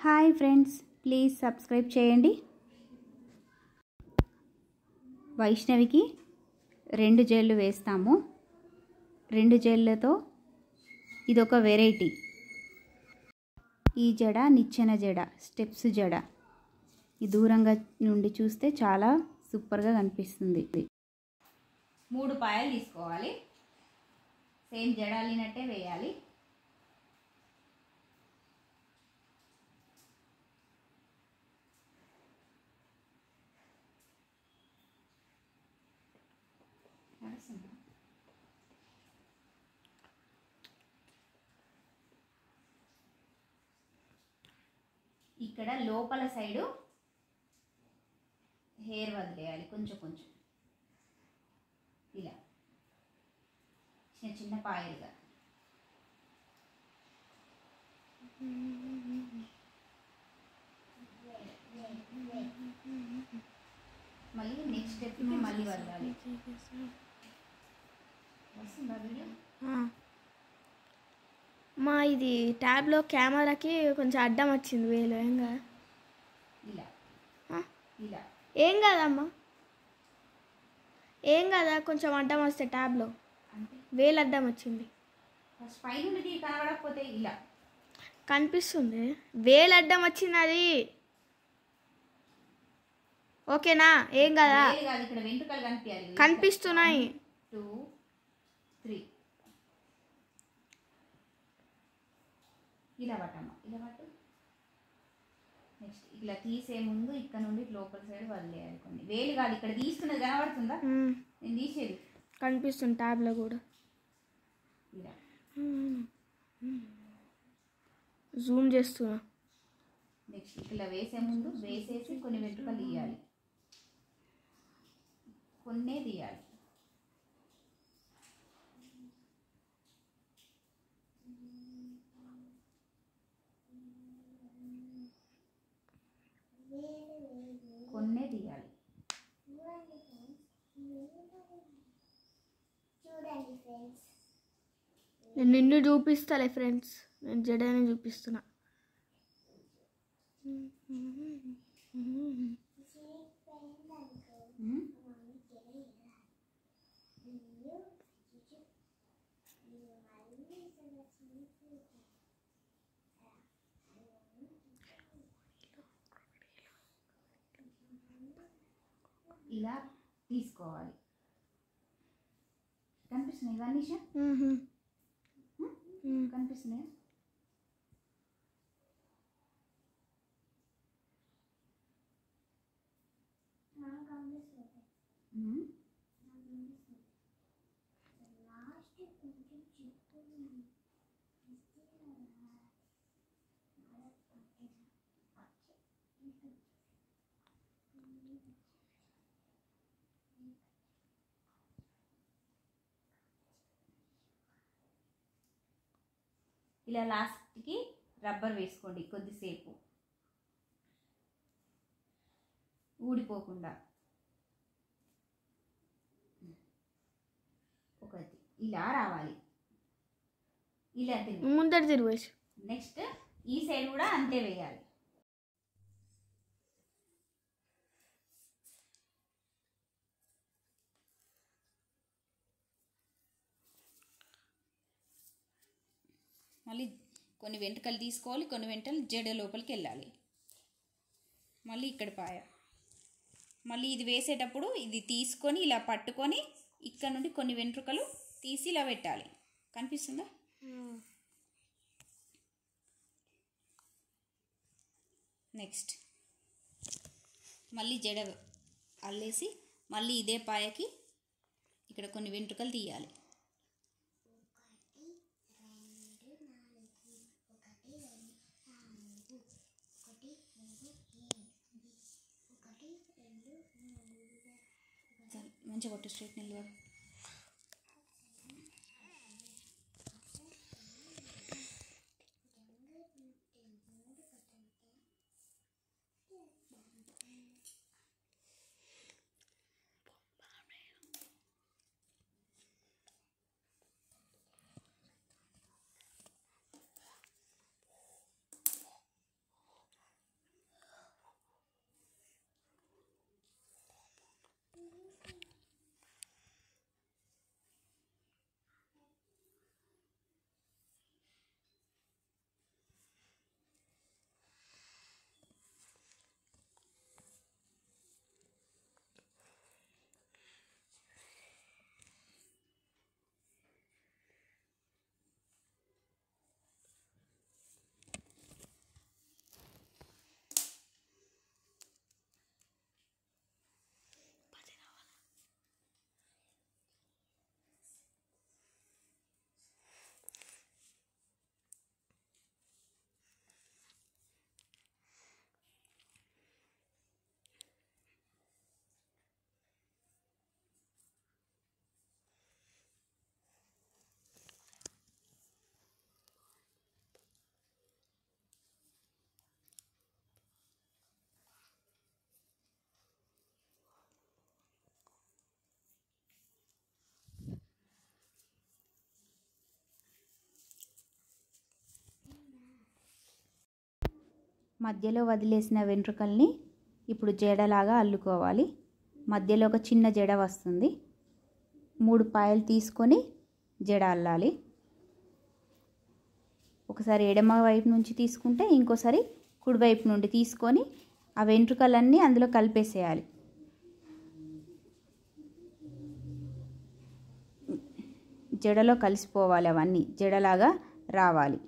Hi friends, please subscribe చేయండి. వైష్ణవికి 2 జడలు వేస్తాము. 2 జడలతో ఇదొక వెరైటీ. ఈ జడ నిచ్చెన జడ, స్టెప్స్ జడ. ఈ దూరంగా నుండి చూస్తే చాలా సూపర్గా కనిపిస్తుంది. 3 పాయలు తీసుకోవాలి. సేమ్ జడ అల్లినట్టే వేయాలి. ఇక్కడ లోపల సైడు హెయిర్ వదిలేయాలి కొంచెం కొంచెం, ఇలా చిన్న చిన్న పాయలుగా. మళ్ళీ నెక్స్ట్ స్టెప్కి మళ్ళీ వదలాలి. వస్తుందా వీడియో? మా ఇది ట్యాబ్లో కెమెరాకి కొంచెం అడ్డం వచ్చింది వేలు. ఏం కాదు, ఇలా ఇలా ఏం కాదమ్మా, ఏం కదా. కొంచెం అడ్డం వస్తే ట్యాబ్లో వేలు అడ్డం వచ్చింది. ఫస్ట్ పై నుండి కనబడకపోతే ఇలా కనిపిస్తుంది, వేలు అడ్డం వచ్చింది అది. ఓకేనా? ఏం కదా, ఇక్కడ వెంట్రుకలు కనిపించాలి. కనిపిస్తున్నాయి. 2 3 ఇలా పట్టమ్మా, ఇలా పట్టు. నెక్స్ట్ ఇలా తీసే ముందు ఇక్కడ నుండి లోపల సైడ్ వదిలేయాలి. కొన్ని వేలు కాదు, ఇక్కడ తీస్తున్నది కనబడుతుందా? నేను తీసేది కనిపిస్తుంది ట్యాబ్లో కూడా. ఇలా జూమ్ చేస్తున్నా. నెక్స్ట్ ఇలా వేసే ముందు వేసేసి కొన్ని వెంట్రుకలు తీయాలి, కొన్నే తీయాలి. కొన్నే తీయాలి. నేను నిన్ను చూపిస్తాలే ఫ్రెండ్స్, నేను జడని చూపిస్తున్నా. ఇలా తీసుకోవాలి. కనిపిస్తున్నాయి ఇవన్నీ కనిపిస్తున్నాయా? ఇలా లాస్ట్కి రబ్బర్ వేసుకోండి కొద్దిసేపు, ఊడిపోకుండా. ఒకటి ఇలా రావాలి, ఇలా ముందర తిరిగేసి. నెక్స్ట్ ఈ సైడ్ కూడా అంతే వేయాలి. మళ్ళీ కొన్ని వెంట్రుకలు తీసుకోవాలి, కొన్ని వెంట్రుకలు జడ లోపలికి వెళ్ళాలి. మళ్ళీ ఇక్కడ పాయ. మళ్ళీ ఇది వేసేటప్పుడు ఇది తీసుకొని ఇలా పట్టుకొని ఇక్కడ నుండి కొన్ని వెంట్రుకలు తీసి ఇలా పెట్టాలి. కనిపిస్తుందా? నెక్స్ట్ మళ్ళీ జడ అల్లేసి మళ్ళీ ఇదే పాయకి ఇక్కడ కొన్ని వెంట్రుకలు తీయాలి. మంచిగా కొట్టు, స్ట్రైట్ నిలబడు. మధ్యలో వదిలేసిన వెంట్రుకల్ని ఇప్పుడు జడలాగా అల్లుకోవాలి. మధ్యలో ఒక చిన్న జడ వస్తుంది. 3 పాయలు తీసుకొని జడ అల్లాలి. ఒకసారి ఎడమ వైపు నుంచి తీసుకుంటే ఇంకోసారి కుడివైపు నుండి తీసుకొని ఆ వెంట్రుకలన్నీ అందులో కలిపేసేయాలి. జడలో కలిసిపోవాలి, అవన్నీ జడలాగా రావాలి.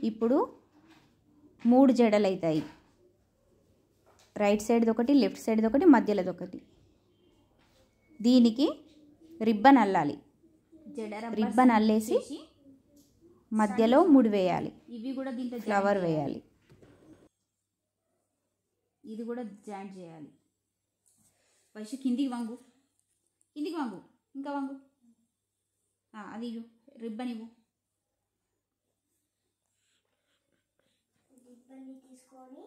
ఇప్పుడు 3 జడలు అవుతాయి. రైట్ సైడ్ది ఒకటి, లెఫ్ట్ సైడ్ది ఒకటి, మధ్యలోది ఒకటి. దీనికి రిబ్బన్ అల్లాలి. రిబ్బన్ అల్లేసి మధ్యలో ముడి వేయాలి. ఇవి కూడా దీంట్లో ఫ్లవర్ వేయాలి. ఇది కూడా జాయింట్ చేయాలి. వైషు కిందికి వంగు, కిందికి వంగు, ఇంకా వంగు. అది ఇవ్వు, రిబ్బన్ ఇవ్వు. తీసుకొని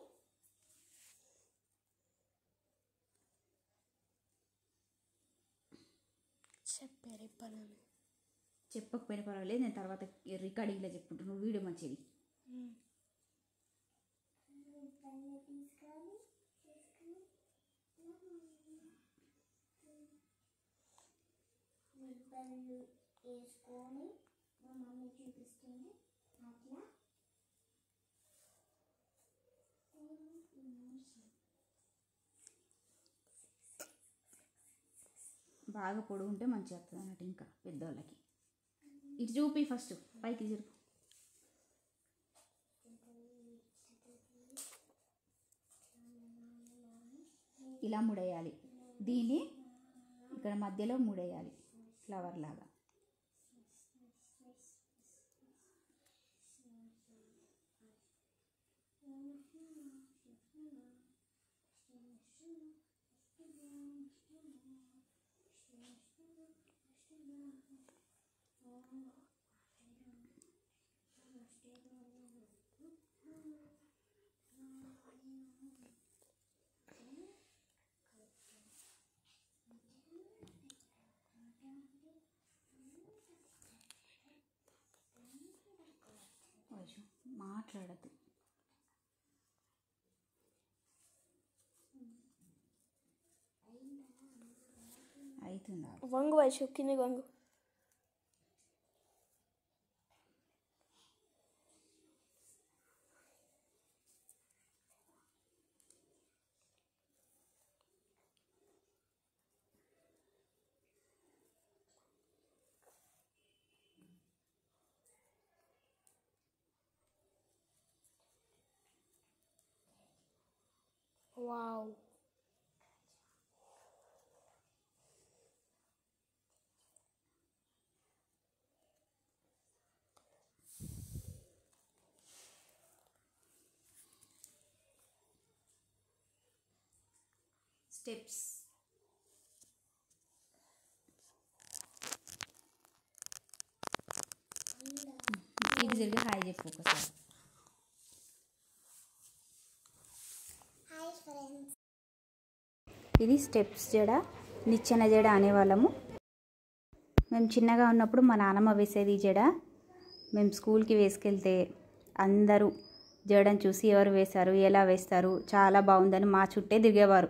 చెప్పకపోయినా పర్వాలేదు, నేను తర్వాత రికార్డింగ్లో చెప్పుకుంటాను. నువ్వు వీడియో మంచిది. వేసుకొని మా మమ్మీ చూపిస్తుంది అట్లా. బాగా పొడుగు ఉంటే మంచిగా వస్తుంది అన్నట్టు. ఇంకా పెద్దవాళ్ళకి ఇటు చూపి, ఫస్ట్ పైకి జరుపు. ఇలా ముడేయాలి. దీన్ని ఇక్కడ మధ్యలో ముడేయాలి ఫ్లవర్ లాగా. మాట్లాడద్దు. అవుతుందా? వంగు వైషు, కిందికి వంగు. వావ్. స్టెప్స్. ఇది జరిగి హాయ్ చెప్పు ఒకసారి. ఇది స్టెప్స్ జడ, నిచ్చెన జడ అనేవాళ్ళము. మేము చిన్నగా ఉన్నప్పుడు మా నాన్నమ్మ వేసేది ఈ జడ. మేము స్కూల్కి వేసుకెళ్తే అందరూ జడని చూసి ఎవరు వేశారు, ఎలా వేస్తారు, చాలా బాగుందని మా చుట్టే దిగేవారు.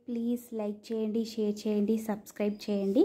ప్లీజ్ లైక్ చేయండి, షేర్ చేయండి, సబ్స్క్రైబ్ చేయండి.